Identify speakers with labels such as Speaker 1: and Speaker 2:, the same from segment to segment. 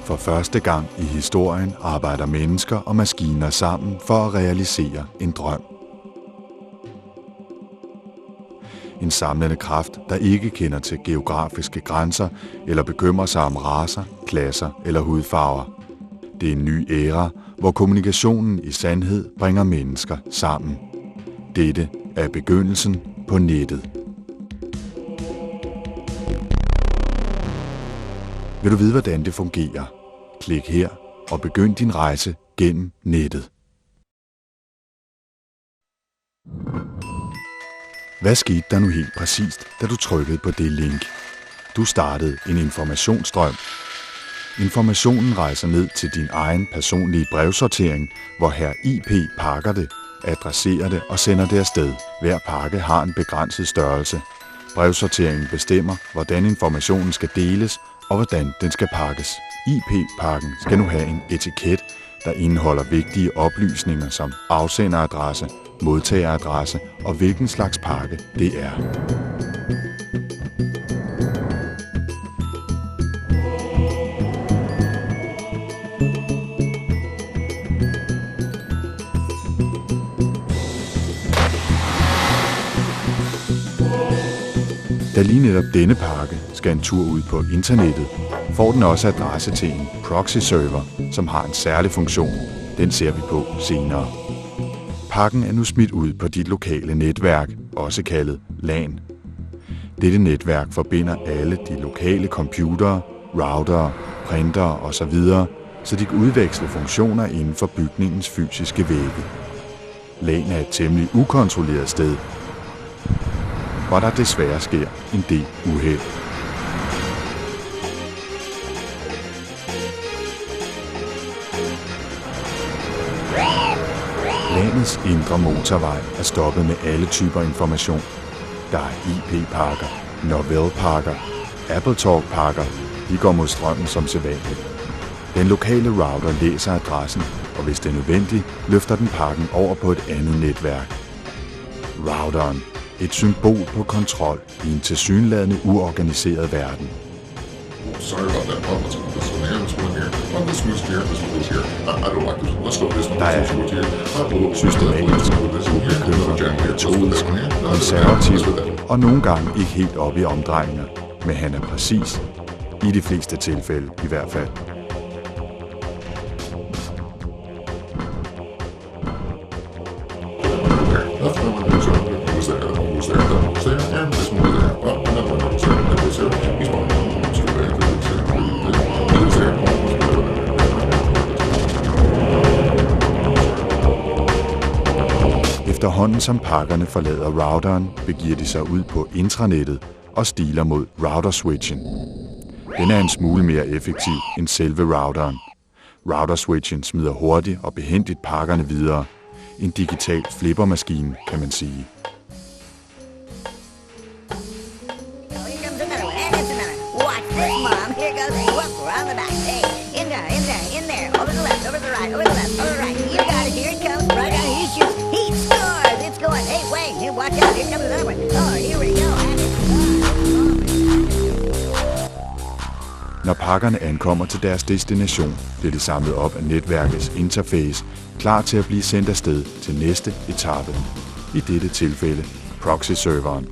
Speaker 1: For første gang i historien arbejder mennesker og maskiner sammen for at realisere en drøm. En samlende kraft, der ikke kender til geografiske grænser eller bekymrer sig om racer, klasser eller hudfarver. Det er en ny æra, hvor kommunikationen i sandhed bringer mennesker sammen. Dette er begyndelsen på nettet. Vil du vide, hvordan det fungerer? Klik her og begynd din rejse gennem nettet. Hvad skete der nu helt præcist, da du trykkede på det link? Du startede en informationsstrøm. Informationen rejser ned til din egen personlige brevsortering, hvor her IP pakker det, adresserer det og sender det afsted. Hver pakke har en begrænset størrelse. Brevsorteringen bestemmer, hvordan informationen skal deles og hvordan den skal pakkes. IP-pakken skal nu have en etiket, der indeholder vigtige oplysninger som afsenderadresse, modtageradresse og hvilken slags pakke det er. Da lige netop denne pakke skal en tur ud på internettet, får den også adresse til en proxy-server, som har en særlig funktion. Den ser vi på senere. Pakken er nu smidt ud på dit lokale netværk, også kaldet LAN. Dette netværk forbinder alle de lokale computere, routere, printere osv., så de kan udveksle funktioner inden for bygningens fysiske vægge. LAN er et temmelig ukontrolleret sted, hvor der desværre sker en del uheld. Landets indre motorvej er stoppet med alle typer information. Der er IP-pakker, Novell-pakker, AppleTalk-pakker. De går mod strømmen som sædvanligt. Den lokale router læser adressen, og hvis det er nødvendigt, løfter den pakken over på et andet netværk. Routeren. Et symbol på kontrol i en tilsyneladende uorganiseret verden. Der er systematisk, ubekymret, metodisk, konservativ og nogle gange ikke helt oppe i omdrejninger, men han er præcis, i de fleste tilfælde i hvert fald. Efterhånden som pakkerne forlader routeren, begiver de sig ud på intranettet og stiler mod router-switchen. Den er en smule mere effektiv end selve routeren. Router-switchen smider hurtigt og behændigt pakkerne videre. En digital flippermaskine, kan man sige. Når pakkerne ankommer til deres destination, bliver de samlet op af netværkets interface, klar til at blive sendt afsted til næste etape. I dette tilfælde proxy-serveren.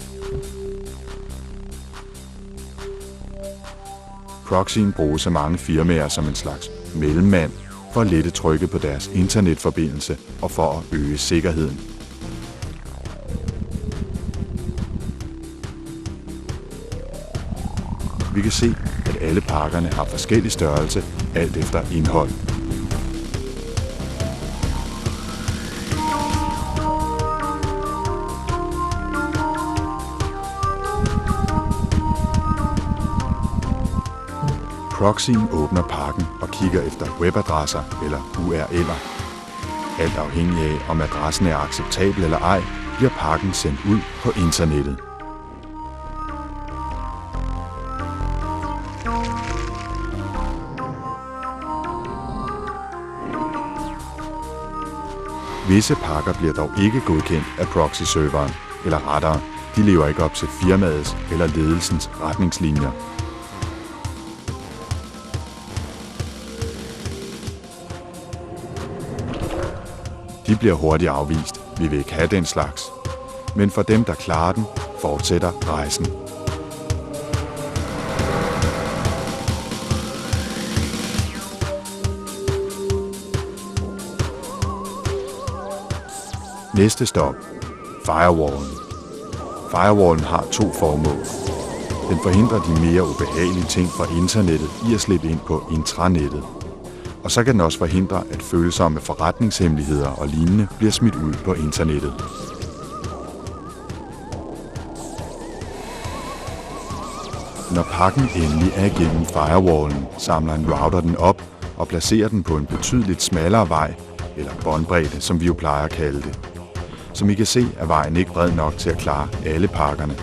Speaker 1: Proxyen bruges af mange firmaer som en slags mellemmand for at lette trykket på deres internetforbindelse og for at øge sikkerheden. Vi kan se, at alle pakkerne har forskellig størrelse, alt efter indhold. Proxyen åbner pakken og kigger efter webadresser eller URL'er. Alt afhængig af, om adressen er acceptabel eller ej, bliver pakken sendt ud på internettet. Visse pakker bliver dog ikke godkendt af proxy-serveren, eller rettere, de lever ikke op til firmaets eller ledelsens retningslinjer. De bliver hurtigt afvist. Vi vil ikke have den slags. Men for dem, der klarer den, fortsætter rejsen. Næste stop. Firewallen. Firewallen har 2 formål. Den forhindrer de mere ubehagelige ting fra internettet i at slippe ind på intranettet. Og så kan den også forhindre, at følsomme forretningshemmeligheder og lignende bliver smidt ud på internettet. Når pakken endelig er igennem firewallen, samler en router den op og placerer den på en betydeligt smallere vej, eller båndbredde, som vi jo plejer at kalde det. Som I kan se, er vejen ikke bred nok til at klare alle pakkerne.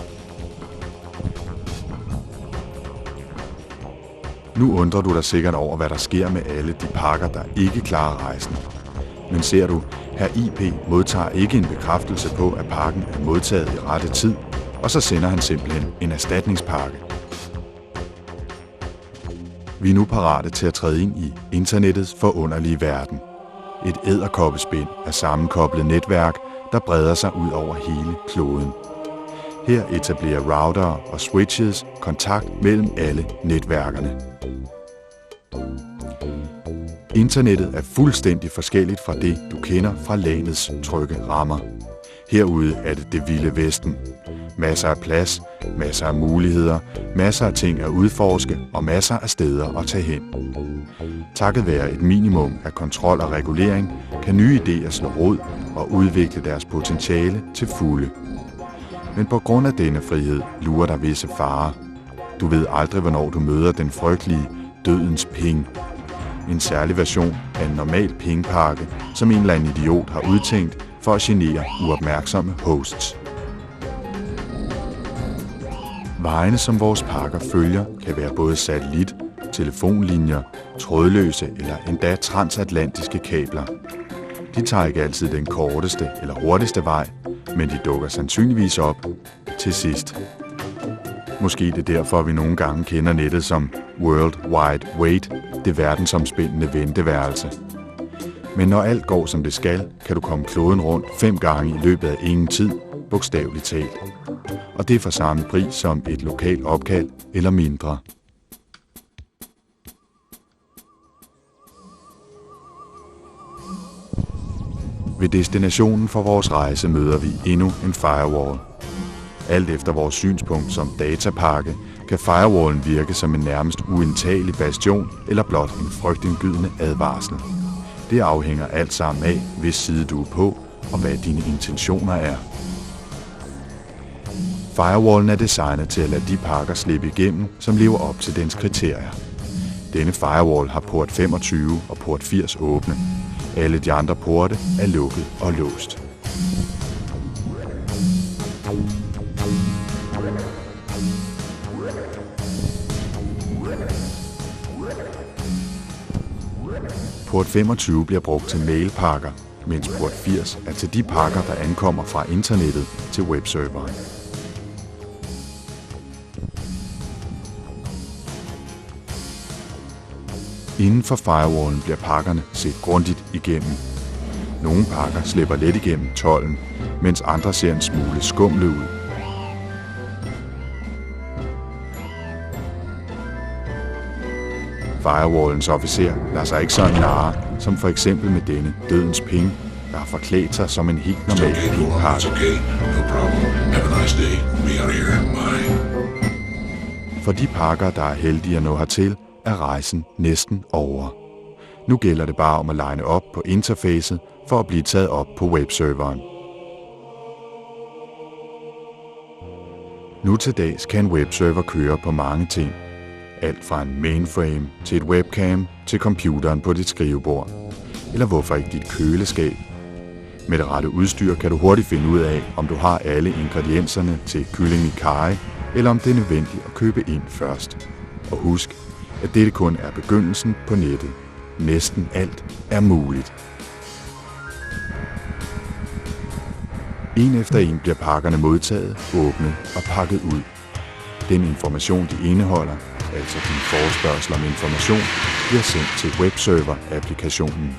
Speaker 1: Nu undrer du dig sikkert over, hvad der sker med alle de pakker, der ikke klarer rejsen. Men ser du, her IP modtager ikke en bekræftelse på, at pakken er modtaget i rette tid, og så sender han simpelthen en erstatningspakke. Vi er nu parate til at træde ind i internettets forunderlige verden. Et edderkoppespind af sammenkoblet netværk, der breder sig ud over hele kloden. Her etablerer routere og switches kontakt mellem alle netværkerne. Internettet er fuldstændig forskelligt fra det, du kender fra landets trygge rammer. Herude er det vilde vesten. Masser af plads, masser af muligheder, masser af ting at udforske og masser af steder at tage hen. Takket være et minimum af kontrol og regulering, kan nye idéer slå rod og udvikle deres potentiale til fulde. Men på grund af denne frihed lurer der visse farer. Du ved aldrig, hvornår du møder den frygtelige dødens ping. En særlig version af en normal pingpakke, som en eller anden idiot har udtænkt for at genere uopmærksomme hosts. Vejene, som vores pakker følger, kan være både satellit, telefonlinjer, trådløse eller endda transatlantiske kabler. De tager ikke altid den korteste eller hurtigste vej, men de dukker sandsynligvis op til sidst. Måske det er derfor, vi nogle gange kender nettet som World Wide Wait, det verdensomspændende venteværelse. Men når alt går som det skal, kan du komme kloden rundt 5 gange i løbet af ingen tid, bogstaveligt talt. Og det er for samme pris som et lokalt opkald eller mindre. Ved destinationen for vores rejse møder vi endnu en firewall. Alt efter vores synspunkt som datapakke, kan firewallen virke som en nærmest uindtagelig bastion eller blot en frygtindgydende advarsel. Det afhænger alt sammen af, hvis side du er på, og hvad dine intentioner er. Firewallen er designet til at lade de pakker slippe igennem, som lever op til dens kriterier. Denne firewall har port 25 og port 80 åbne. Alle de andre porte er lukket og låst. Port 25 bliver brugt til mailpakker, mens port 80 er til de pakker, der ankommer fra internettet til webserveren. Inden for firewallen bliver pakkerne set grundigt igennem. Nogle pakker slipper let igennem tolden, mens andre ser en smule skumle ud. Firewallens officer lader sig ikke sådan narre, som for eksempel med denne dødens ping, der har forklædt sig som en helt normal pingpakke. For de pakker, der er heldige at nå hertil, er rejsen næsten over. Nu gælder det bare om at line op på interfacet for at blive taget op på webserveren. Nu til dags kan en webserver køre på mange ting. Alt fra en mainframe til et webcam til computeren på dit skrivebord. Eller hvorfor ikke dit køleskab? Med det rette udstyr kan du hurtigt finde ud af, om du har alle ingredienserne til kylling i karry, eller om det er nødvendigt at købe ind først. Og husk, at dette kun er begyndelsen på nettet. Næsten alt er muligt. En efter en bliver pakkerne modtaget, åbnet og pakket ud. Den information, de indeholder, altså din forespørgsel om information, bliver sendt til webserver-applikationen.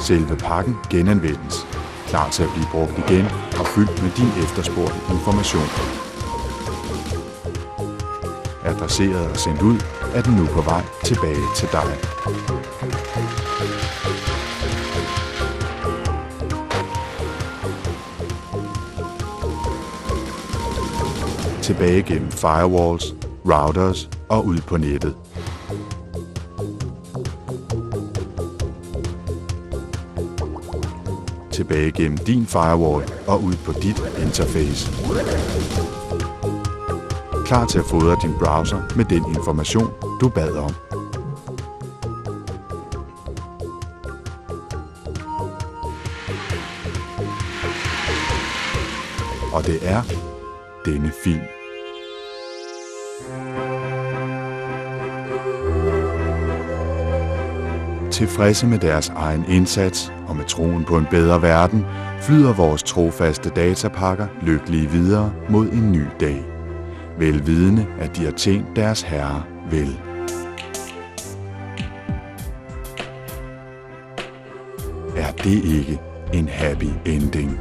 Speaker 1: Selve pakken genanvendes, klar til at blive brugt igen og fyldt med din efterspurgte information. Adresseret og sendt ud, er den nu på vej tilbage til dig. Tilbage gennem firewalls, routers og ud på nettet. Tilbage gennem din firewall og ud på dit interface. Klar til at fodre din browser med den information, du bad om. Og det er denne film. Tilfredse med deres egen indsats og med troen på en bedre verden, flyder vores trofaste datapakker lykkelige videre mod en ny dag. Velvidende, at de har tjent deres herre vel. Er det ikke en happy ending?